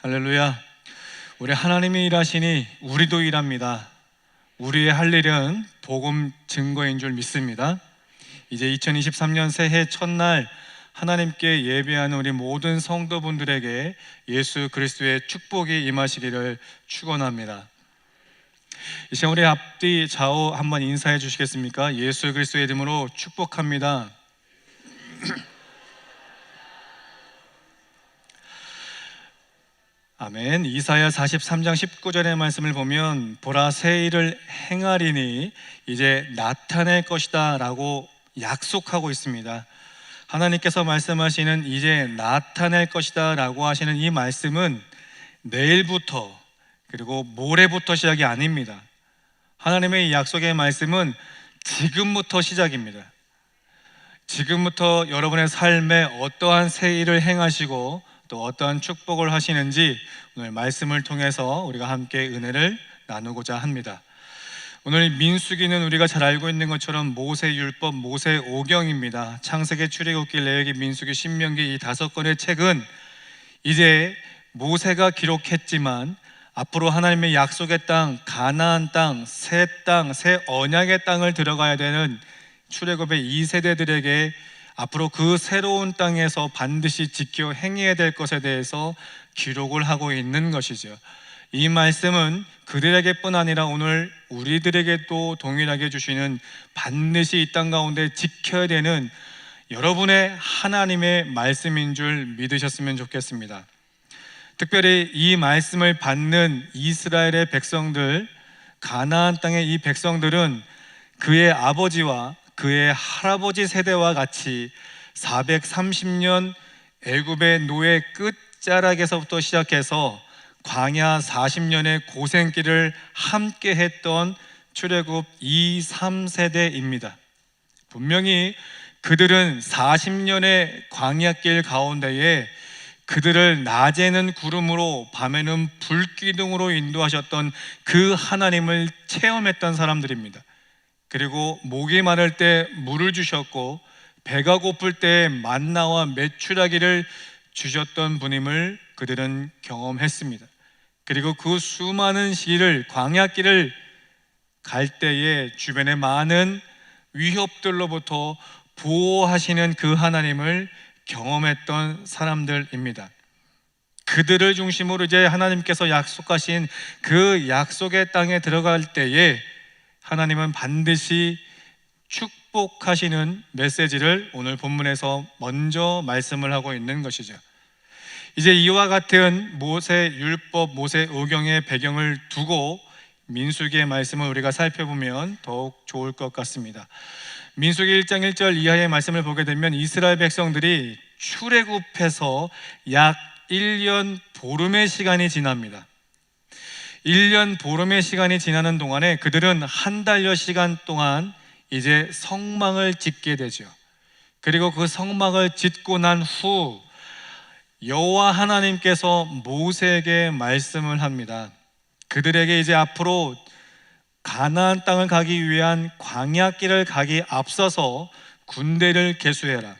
할렐루야. 우리 하나님이 일하시니 우리도 일합니다. 우리의 할 일은 복음 증거인 줄 믿습니다. 이제 2023년 새해 첫날 하나님께 예배하는 우리 모든 성도분들에게 예수 그리스도의 축복이 임하시기를 축원합니다. 이제 우리 앞뒤 좌우 한번 인사해 주시겠습니까? 예수 그리스도의 이름으로 축복합니다. 아멘. 이사야 43장 19절의 말씀을 보면 보라 새 일을 행하리니 이제 나타낼 것이다 라고 약속하고 있습니다. 하나님께서 말씀하시는 이제 나타낼 것이다 라고 하시는 이 말씀은 내일부터 그리고 모레부터 시작이 아닙니다. 하나님의 이 약속의 말씀은 지금부터 시작입니다. 지금부터 여러분의 삶에 어떠한 새 일을 행하시고 또 어떠한 축복을 하시는지 오늘 말씀을 통해서 우리가 함께 은혜를 나누고자 합니다. 오늘 민수기는 우리가 잘 알고 있는 것처럼 모세율법, 모세오경입니다. 창세기, 출애굽기, 레위기, 민수기, 신명기 이 5권의 책은 이제 모세가 기록했지만 앞으로 하나님의 약속의 땅, 가나안 땅, 새 언약의 땅을 들어가야 되는 출애굽의 2세대들에게 앞으로 그 새로운 땅에서 반드시 지켜 행해야 될 것에 대해서 기록을 하고 있는 것이죠. 이 말씀은 그들에게뿐 아니라 오늘 우리들에게도 동일하게 주시는 반드시 이 땅 가운데 지켜야 되는 여러분의 하나님의 말씀인 줄 믿으셨으면 좋겠습니다. 특별히 이 말씀을 받는 이스라엘의 백성들, 가나안 땅의 이 백성들은 그의 아버지와 그의 할아버지 세대와 같이 430년 애굽의 노예 끝자락에서부터 시작해서 광야 40년의 고생길을 함께 했던 출애굽 2, 3세대입니다. 분명히 그들은 40년의 광야길 가운데에 그들을 낮에는 구름으로 밤에는 불기둥으로 인도하셨던 그 하나님을 체험했던 사람들입니다. 그리고 목이 마를 때 물을 주셨고 배가 고플 때 만나와 메추라기를 주셨던 분임을 그들은 경험했습니다. 그리고 그 수많은 시기를 광야길을 갈 때에 주변의 많은 위협들로부터 보호하시는 그 하나님을 경험했던 사람들입니다. 그들을 중심으로 이제 하나님께서 약속하신 그 약속의 땅에 들어갈 때에 하나님은 반드시 축복하시는 메시지를 오늘 본문에서 먼저 말씀을 하고 있는 것이죠. 이제 이와 같은 모세율법, 모세오경의 배경을 두고 민수기의 말씀을 우리가 살펴보면 더욱 좋을 것 같습니다. 민수기 1장 1절 이하의 말씀을 보게 되면 이스라엘 백성들이 출애굽해서 약 1년 보름의 시간이 지납니다. 1년 보름의 시간이 지나는 동안에 그들은 한 달여 시간 동안 이제 성막을 짓게 되죠. 그리고 그 성막을 짓고 난 후 여호와 하나님께서 모세에게 말씀을 합니다. 그들에게 이제 앞으로 가나안 땅을 가기 위한 광야길을 가기 앞서서 군대를 계수해라.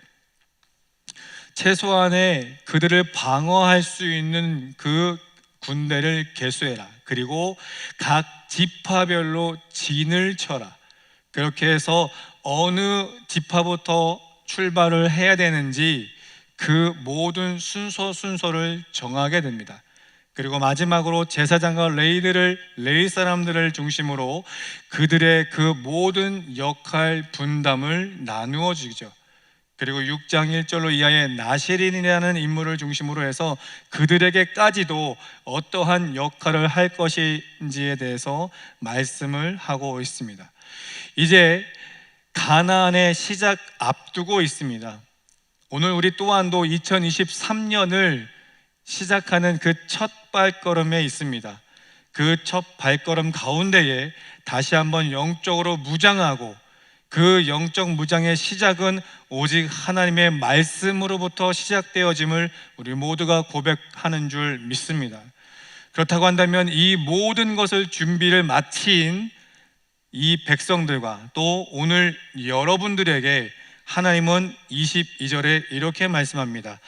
최소한의 그들을 방어할 수 있는 그 군대를 계수해라. 그리고 각 지파별로 진을 쳐라. 그렇게 해서 어느 지파부터 출발을 해야 되는지 그 모든 순서를 정하게 됩니다. 그리고 마지막으로 제사장과 레위 사람들을 중심으로 그들의 그 모든 역할 분담을 나누어 주죠. 그리고 6장 1절로 이하의 나실인이라는 인물을 중심으로 해서 그들에게까지도 어떠한 역할을 할 것인지에 대해서 말씀을 하고 있습니다. 이제 가나안의 시작 앞두고 있습니다. 오늘 우리 또한도 2023년을 시작하는 그 첫 발걸음에 있습니다. 그 첫 발걸음 가운데에 다시 한번 영적으로 무장하고 그 영적 무장의 시작은 오직 하나님의 말씀으로부터 시작되어짐을 우리 모두가 고백하는 줄 믿습니다. 그렇다고 한다면 이 모든 것을 준비를 마친 이 백성들과 또 오늘 여러분들에게 하나님은 22절에 이렇게 말씀합니다.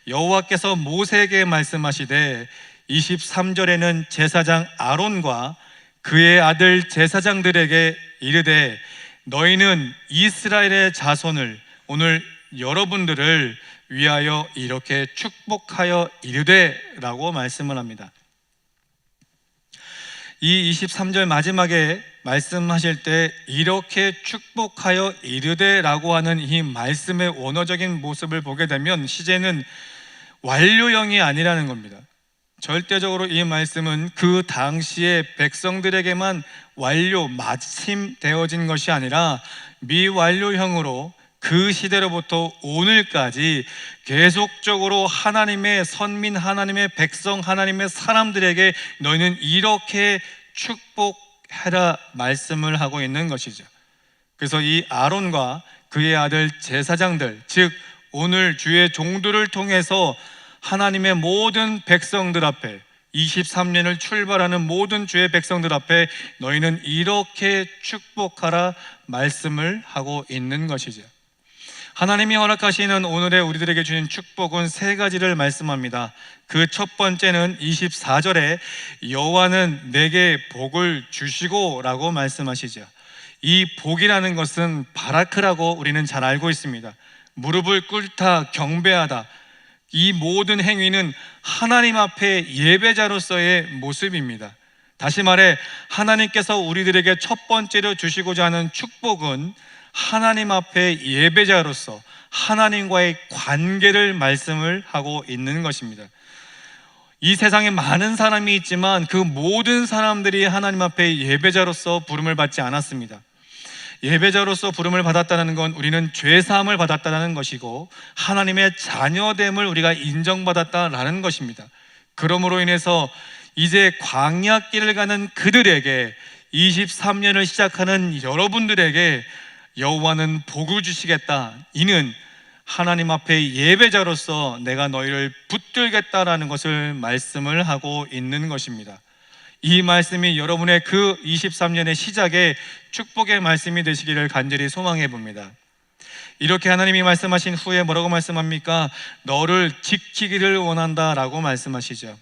여호와께서 모세에게 말씀하시되 23절에는 제사장 아론과 그의 아들 제사장들에게 이르되 너희는 이스라엘의 자손을, 오늘 여러분들을 위하여 이렇게 축복하여 이르되 라고 말씀을 합니다. 이 23절 마지막에 말씀하실 때 이렇게 축복하여 이르되 라고 하는 이 말씀의 원어적인 모습을 보게 되면 시제는 완료형이 아니라는 겁니다. 절대적으로 이 말씀은 그 당시에 백성들에게만 완료, 마침되어진 것이 아니라 미완료형으로 그 시대로부터 오늘까지 계속적으로 하나님의 선민, 하나님의 백성, 하나님의 사람들에게 너희는 이렇게 축복해라 말씀을 하고 있는 것이죠. 그래서 이 아론과 그의 아들 제사장들, 즉 오늘 주의 종들을 통해서 하나님의 모든 백성들 앞에, 23년을 출발하는 모든 주의 백성들 앞에 너희는 이렇게 축복하라 말씀을 하고 있는 것이죠. 하나님이 허락하시는 오늘의 우리들에게 주신 축복은 세 가지를 말씀합니다. 그 첫 번째는 24절에 여호와는 내게 복을 주시고 라고 말씀하시죠. 이 복이라는 것은 바라크라고 우리는 잘 알고 있습니다. 무릎을 꿇다, 경배하다, 이 모든 행위는 하나님 앞에 예배자로서의 모습입니다. 다시 말해 하나님께서 우리들에게 첫 번째로 주시고자 하는 축복은 하나님 앞에 예배자로서 하나님과의 관계를 말씀을 하고 있는 것입니다. 이 세상에 많은 사람이 있지만 그 모든 사람들이 하나님 앞에 예배자로서 부름을 받지 않았습니다. 예배자로서 부름을 받았다는 건 우리는 죄사함을 받았다는 것이고 하나님의 자녀됨을 우리가 인정받았다라는 것입니다. 그러므로 인해서 이제 광야길을 가는 그들에게, 23년을 시작하는 여러분들에게 여호와는 복을 주시겠다. 이는 하나님 앞에 예배자로서 내가 너희를 붙들겠다라는 것을 말씀을 하고 있는 것입니다. 이 말씀이 여러분의 그 23년의 시작에 축복의 말씀이 되시기를 간절히 소망해 봅니다. 이렇게 하나님이 말씀하신 후에 뭐라고 말씀합니까? 너를 지키기를 원한다라고 말씀하시죠.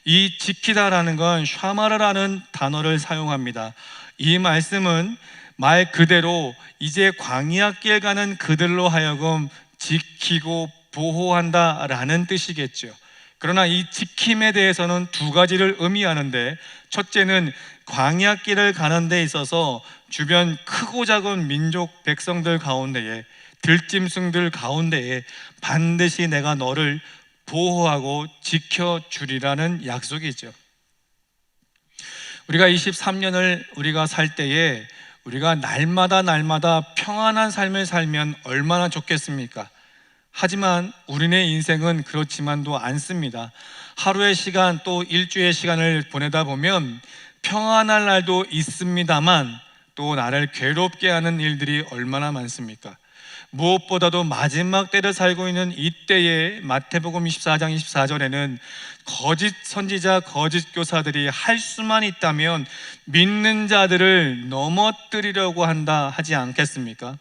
이 지키다라는 건 샤마르라는 단어를 사용합니다. 이 말씀은 말 그대로 이제 광야길 가는 그들로 하여금 지키고 보호한다라는 뜻이겠죠. 그러나 이 지킴에 대해서는 두 가지를 의미하는데, 첫째는 광야길을 가는 데 있어서 주변 크고 작은 민족 백성들 가운데에, 들짐승들 가운데에 반드시 내가 너를 보호하고 지켜주리라는 약속이죠. 우리가 23년을 우리가 살 때에 우리가 날마다 평안한 삶을 살면 얼마나 좋겠습니까? 하지만 우리네 인생은 그렇지만도 않습니다. 하루의 시간 또 일주의 시간을 보내다 보면 평안할 날도 있습니다만 또 나를 괴롭게 하는 일들이 얼마나 많습니까? 무엇보다도 마지막 때를 살고 있는 이때에 마태복음 24장 24절에는 거짓 선지자, 거짓 교사들이 할 수만 있다면 믿는 자들을 넘어뜨리려고 한다 하지 않겠습니까?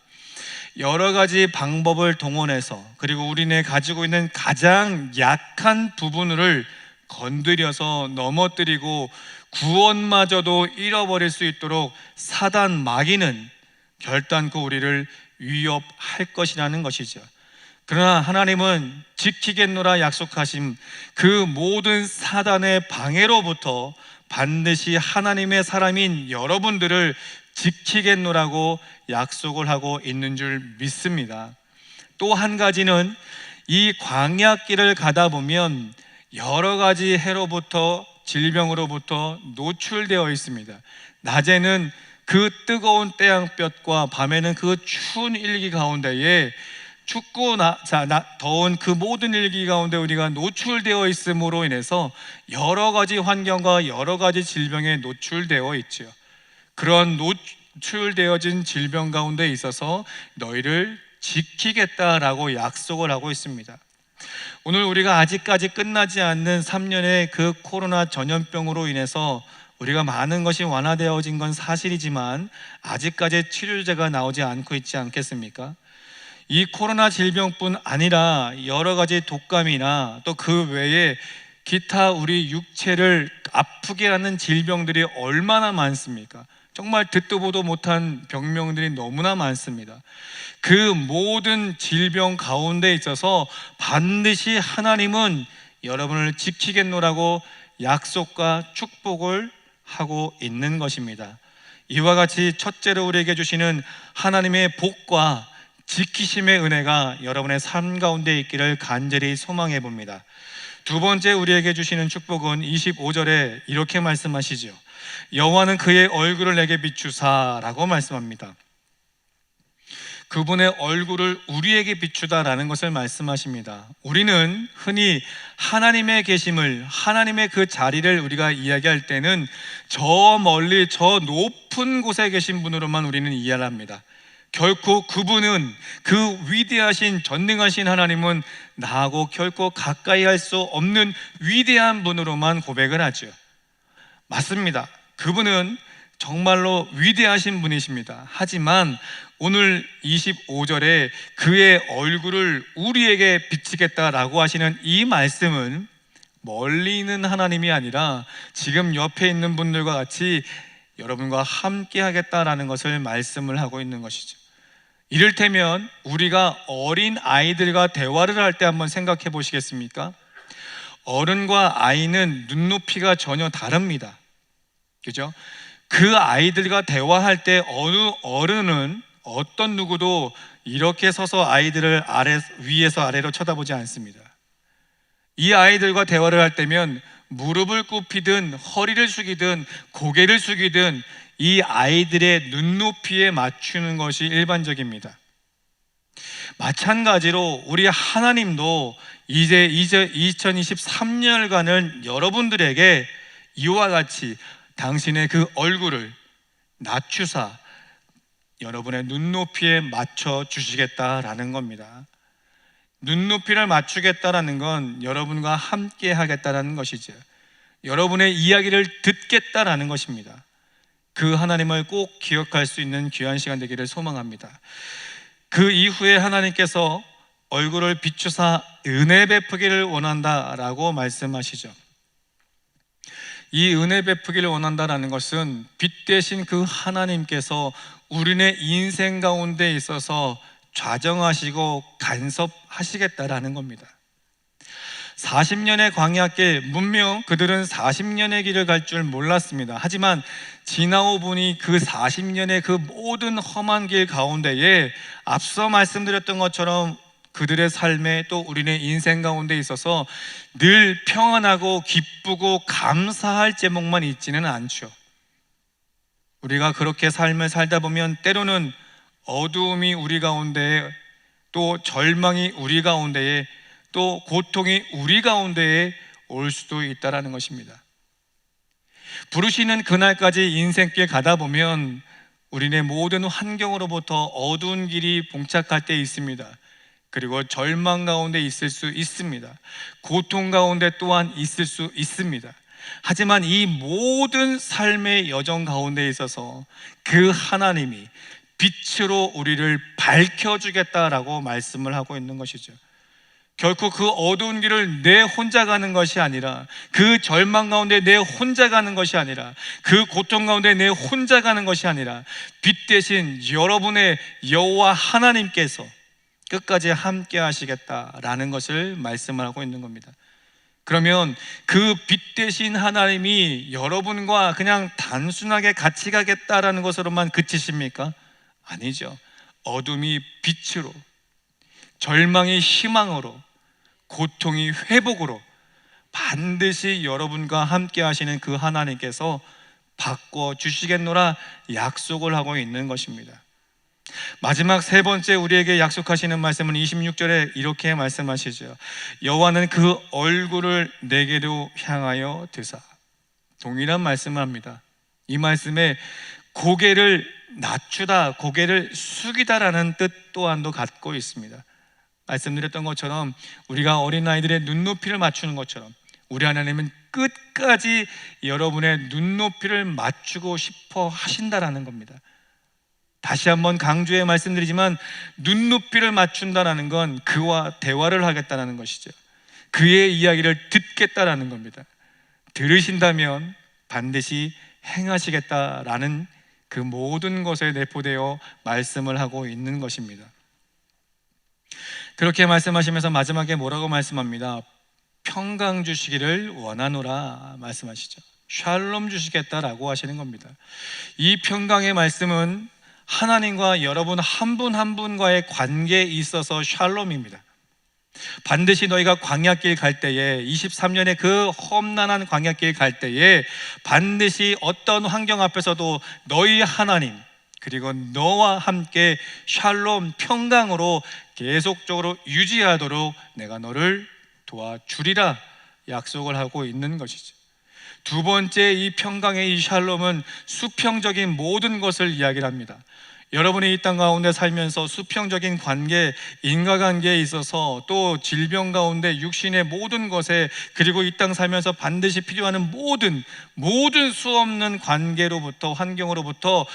여러 가지 방법을 동원해서, 그리고 우리네 가지고 있는 가장 약한 부분을 건드려서 넘어뜨리고 구원마저도 잃어버릴 수 있도록 사단 마귀는 결단코 우리를 위협할 것이라는 것이죠. 그러나 하나님은 지키겠노라 약속하신 그 모든 사단의 방해로부터 반드시 하나님의 사람인 여러분들을 지키겠노라고 약속을 하고 있는 줄 믿습니다. 또 한 가지는 이 광야길을 가다 보면 여러 가지 해로부터, 질병으로부터 노출되어 있습니다. 낮에는 그 뜨거운 태양볕과 밤에는 그 추운 일기 가운데에 춥고 더운 그 모든 일기 가운데 우리가 노출되어 있음으로 인해서 여러 가지 환경과 여러 가지 질병에 노출되어 있죠. 그런 노출되어진 질병 가운데 있어서 너희를 지키겠다라고 약속을 하고 있습니다. 오늘 우리가 아직까지 끝나지 않는 3년의 그 코로나 전염병으로 인해서 우리가 많은 것이 완화되어진 건 사실이지만 아직까지 치료제가 나오지 않고 있지 않겠습니까? 이 코로나 질병뿐 아니라 여러 가지 독감이나 또 그 외에 기타 우리 육체를 아프게 하는 질병들이 얼마나 많습니까? 정말 듣도 보도 못한 병명들이 너무나 많습니다. 그 모든 질병 가운데 있어서 반드시 하나님은 여러분을 지키겠노라고 약속과 축복을 하고 있는 것입니다. 이와 같이 첫째로 우리에게 주시는 하나님의 복과 지키심의 은혜가 여러분의 삶 가운데 있기를 간절히 소망해 봅니다. 두 번째 우리에게 주시는 축복은 25절에 이렇게 말씀하시죠. 여호와는 그의 얼굴을 내게 비추사라고 말씀합니다. 그분의 얼굴을 우리에게 비추다라는 것을 말씀하십니다. 우리는 흔히 하나님의 계심을, 하나님의 그 자리를 우리가 이야기할 때는 저 멀리 저 높은 곳에 계신 분으로만 우리는 이해를 합니다. 결코 그분은, 그 위대하신 전능하신 하나님은 나하고 결코 가까이 할 수 없는 위대한 분으로만 고백을 하죠. 맞습니다. 그분은 정말로 위대하신 분이십니다. 하지만 오늘 25절에 그의 얼굴을 우리에게 비치겠다라고 하시는 이 말씀은 멀리 있는 하나님이 아니라 지금 옆에 있는 분들과 같이 여러분과 함께 하겠다라는 것을 말씀을 하고 있는 것이죠. 이를테면 우리가 어린 아이들과 대화를 할 때 한번 생각해 보시겠습니까? 어른과 아이는 눈높이가 전혀 다릅니다. 그죠? 그 아이들과 대화할 때 어느 어른은 어떤 누구도 이렇게 서서 아이들을 위에서 아래로 쳐다보지 않습니다. 이 아이들과 대화를 할 때면 무릎을 굽히든 허리를 숙이든 고개를 숙이든 이 아이들의 눈높이에 맞추는 것이 일반적입니다. 마찬가지로 우리 하나님도 이제 2023년간은 여러분들에게 이와 같이 당신의 그 얼굴을 낮추사 여러분의 눈높이에 맞춰 주시겠다라는 겁니다. 눈높이를 맞추겠다라는 건 여러분과 함께 하겠다라는 것이죠. 여러분의 이야기를 듣겠다라는 것입니다. 그 하나님을 꼭 기억할 수 있는 귀한 시간 되기를 소망합니다. 그 이후에 하나님께서 얼굴을 비추사 은혜 베푸기를 원한다라고 말씀하시죠. 이 은혜 베푸기를 원한다라는 것은 빛 대신 그 하나님께서 우리네 인생 가운데 있어서 좌정하시고 간섭하시겠다라는 겁니다. 40년의 광야길, 분명 그들은 40년의 길을 갈 줄 몰랐습니다. 하지만 지나오 보니 그 40년의 그 모든 험한 길 가운데에 앞서 말씀드렸던 것처럼 그들의 삶에 또 우리의 인생 가운데 있어서 늘 평안하고 기쁘고 감사할 제목만 있지는 않죠. 우리가 그렇게 삶을 살다 보면 때로는 어두움이 우리 가운데에, 또 절망이 우리 가운데에, 또 고통이 우리 가운데에 올 수도 있다라는 것입니다. 부르시는 그날까지 인생길 가다 보면 우리네 모든 환경으로부터 어두운 길이 봉착할 때 있습니다. 그리고 절망 가운데 있을 수 있습니다. 고통 가운데 또한 있을 수 있습니다. 하지만 이 모든 삶의 여정 가운데 있어서 그 하나님이 빛으로 우리를 밝혀주겠다라고 말씀을 하고 있는 것이죠. 결코 그 어두운 길을 내 혼자 가는 것이 아니라, 그 절망 가운데 내 혼자 가는 것이 아니라, 그 고통 가운데 내 혼자 가는 것이 아니라 빛 대신 여러분의 여호와 하나님께서 끝까지 함께 하시겠다라는 것을 말씀을 하고 있는 겁니다. 그러면 그 빛 대신 하나님이 여러분과 그냥 단순하게 같이 가겠다라는 것으로만 그치십니까? 아니죠. 어둠이 빛으로, 절망이 희망으로, 고통이 회복으로 반드시 여러분과 함께 하시는 그 하나님께서 바꿔주시겠노라 약속을 하고 있는 것입니다. 마지막 세 번째 우리에게 약속하시는 말씀은 26절에 이렇게 말씀하시죠. 여호와는 그 얼굴을 내게로 향하여 드사. 동일한 말씀을 합니다. 이 말씀에 고개를 낮추다, 고개를 숙이다라는 뜻 또한도 갖고 있습니다. 말씀드렸던 것처럼 우리가 어린아이들의 눈높이를 맞추는 것처럼 우리 하나님은 끝까지 여러분의 눈높이를 맞추고 싶어 하신다라는 겁니다. 다시 한번 강조해 말씀드리지만 눈높이를 맞춘다라는 건 그와 대화를 하겠다는 것이죠. 그의 이야기를 듣겠다라는 겁니다. 들으신다면 반드시 행하시겠다라는 그 모든 것에 내포되어 말씀을 하고 있는 것입니다. 그렇게 말씀하시면서 마지막에 뭐라고 말씀합니다? 평강 주시기를 원하노라 말씀하시죠. 샬롬 주시겠다라고 하시는 겁니다. 이 평강의 말씀은 하나님과 여러분 한 분 한 분과의 관계에 있어서 샬롬입니다. 반드시 너희가 광야길 갈 때에, 23년의 그 험난한 광야길 갈 때에 반드시 어떤 환경 앞에서도 너희 하나님 그리고 너와 함께 샬롬 평강으로 계속적으로 유지하도록 내가 너를 도와주리라 약속을 하고 있는 것이죠. 두 번째, 이 평강의 이 샬롬은 수평적인 모든 것을 이야기를 합니다. 여러분이 이 땅 가운데 살면서 수평적인 관계, 인과관계에 있어서 또 질병 가운데 육신의 모든 것에, 그리고 이 땅 살면서 반드시 필요한 모든 수없는 관계로부터, 환경으로부터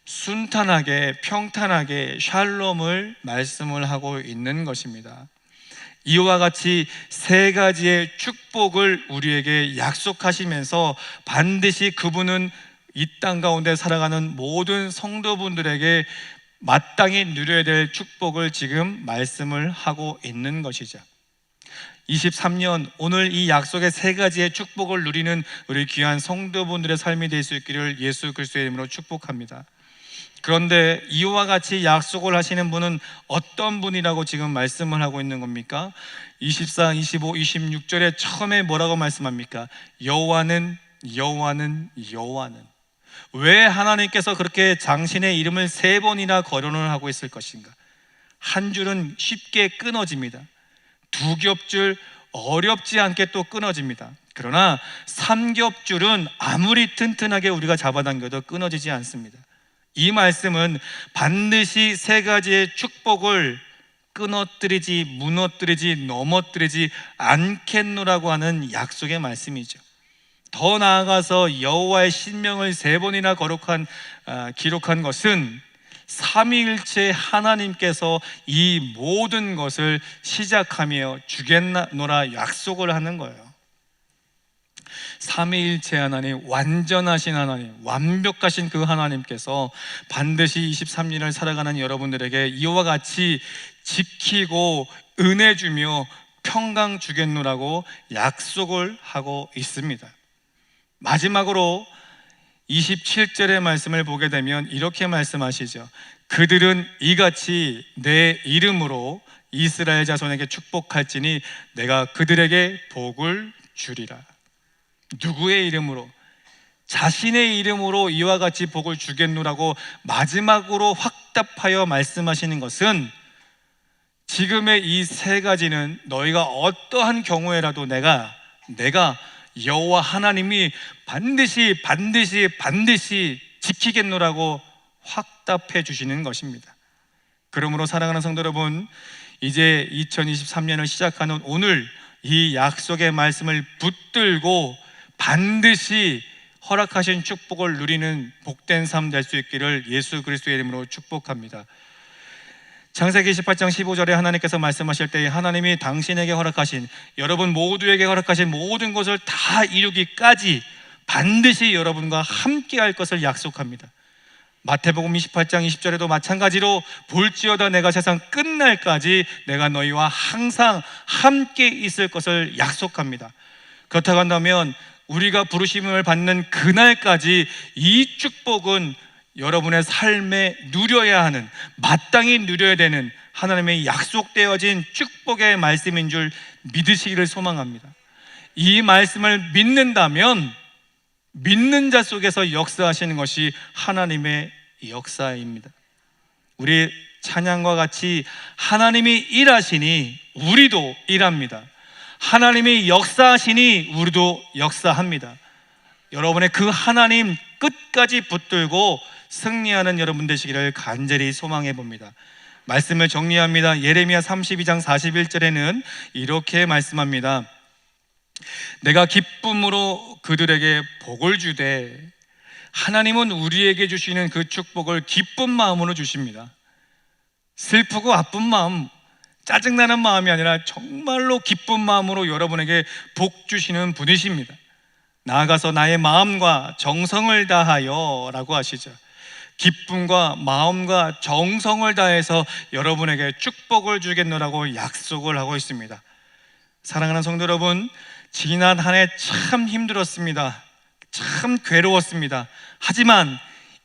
순탄하게 평탄하게 샬롬을 말씀을 하고 있는 것입니다. 이와 같이 세 가지의 축복을 우리에게 약속하시면서 반드시 그분은 이 땅 가운데 살아가는 모든 성도분들에게 마땅히 누려야 될 축복을 지금 말씀을 하고 있는 것이죠. 23년 오늘 이 약속의 세 가지의 축복을 누리는 우리 귀한 성도분들의 삶이 될 수 있기를 예수 그리스도의 이름으로 축복합니다. 그런데 이와 같이 약속을 하시는 분은 어떤 분이라고 지금 말씀을 하고 있는 겁니까? 24, 25, 26절에 처음에 뭐라고 말씀합니까? 여호와는 왜 하나님께서 그렇게 당신의 이름을 세 번이나 거론을 하고 있을 것인가? 한 줄은 쉽게 끊어집니다. 두 겹줄 어렵지 않게 또 끊어집니다. 그러나 3겹줄은 아무리 튼튼하게 우리가 잡아당겨도 끊어지지 않습니다. 이 말씀은 반드시 세 가지의 축복을 끊어뜨리지, 무너뜨리지, 넘어뜨리지 않겠노라고 하는 약속의 말씀이죠. 더 나아가서 여호와의 신명을 세 번이나 기록한 것은 삼위일체 하나님께서 이 모든 것을 시작하며 주겠노라 약속을 하는 거예요. 삼위일체 하나님, 완전하신 하나님, 완벽하신 그 하나님께서 반드시 23년을 살아가는 여러분들에게 이와 같이 지키고 은혜 주며 평강 주겠노라고 약속을 하고 있습니다. 마지막으로 27절의 말씀을 보게 되면 이렇게 말씀하시죠. 그들은 이같이 내 이름으로 이스라엘 자손에게 축복할지니 내가 그들에게 복을 주리라. 누구의 이름으로? 자신의 이름으로 이와 같이 복을 주겠노라고 마지막으로 확답하여 말씀하시는 것은 지금의 이 세 가지는 너희가 어떠한 경우에라도 내가 여호와 하나님이 반드시 지키겠노라고 확답해 주시는 것입니다. 그러므로 사랑하는 성도 여러분, 이제 2023년을 시작하는 오늘 이 약속의 말씀을 붙들고 반드시 허락하신 축복을 누리는 복된 삶 될 수 있기를 예수 그리스도의 이름으로 축복합니다. 창세기 18장 15절에 하나님께서 말씀하실 때 하나님이 당신에게 허락하신, 여러분 모두에게 허락하신 모든 것을 다 이루기까지 반드시 여러분과 함께 할 것을 약속합니다. 마태복음 28장 20절에도 마찬가지로 볼지어다 내가 세상 끝날까지 내가 너희와 항상 함께 있을 것을 약속합니다. 그렇다고 한다면 우리가 부르심을 받는 그날까지 이 축복은 여러분의 삶에 누려야 하는, 마땅히 누려야 되는 하나님의 약속되어진 축복의 말씀인 줄 믿으시기를 소망합니다. 이 말씀을 믿는다면 믿는 자 속에서 역사하시는 것이 하나님의 역사입니다. 우리 찬양과 같이 하나님이 일하시니 우리도 일합니다. 하나님이 역사하시니 우리도 역사합니다. 여러분의 그 하나님 끝까지 붙들고 승리하는 여러분 되시기를 간절히 소망해 봅니다. 말씀을 정리합니다. 예레미야 32장 41절에는 이렇게 말씀합니다. 내가 기쁨으로 그들에게 복을 주되, 하나님은 우리에게 주시는 그 축복을 기쁜 마음으로 주십니다. 슬프고 아픈 마음, 짜증나는 마음이 아니라 정말로 기쁜 마음으로 여러분에게 복 주시는 분이십니다. 나아가서 나의 마음과 정성을 다하여 라고 하시죠. 기쁨과 마음과 정성을 다해서 여러분에게 축복을 주겠노라고 약속을 하고 있습니다. 사랑하는 성도 여러분, 지난 한 해 참 힘들었습니다. 참 괴로웠습니다. 하지만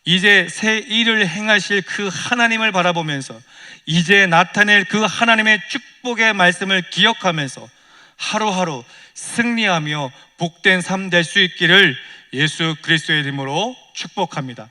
이제 새 일을 행하실 그 하나님을 바라보면서 이제 나타낼 그 하나님의 축복의 말씀을 기억하면서 하루하루 승리하며 복된 삶 될 수 있기를 예수 그리스도의 이름으로 축복합니다.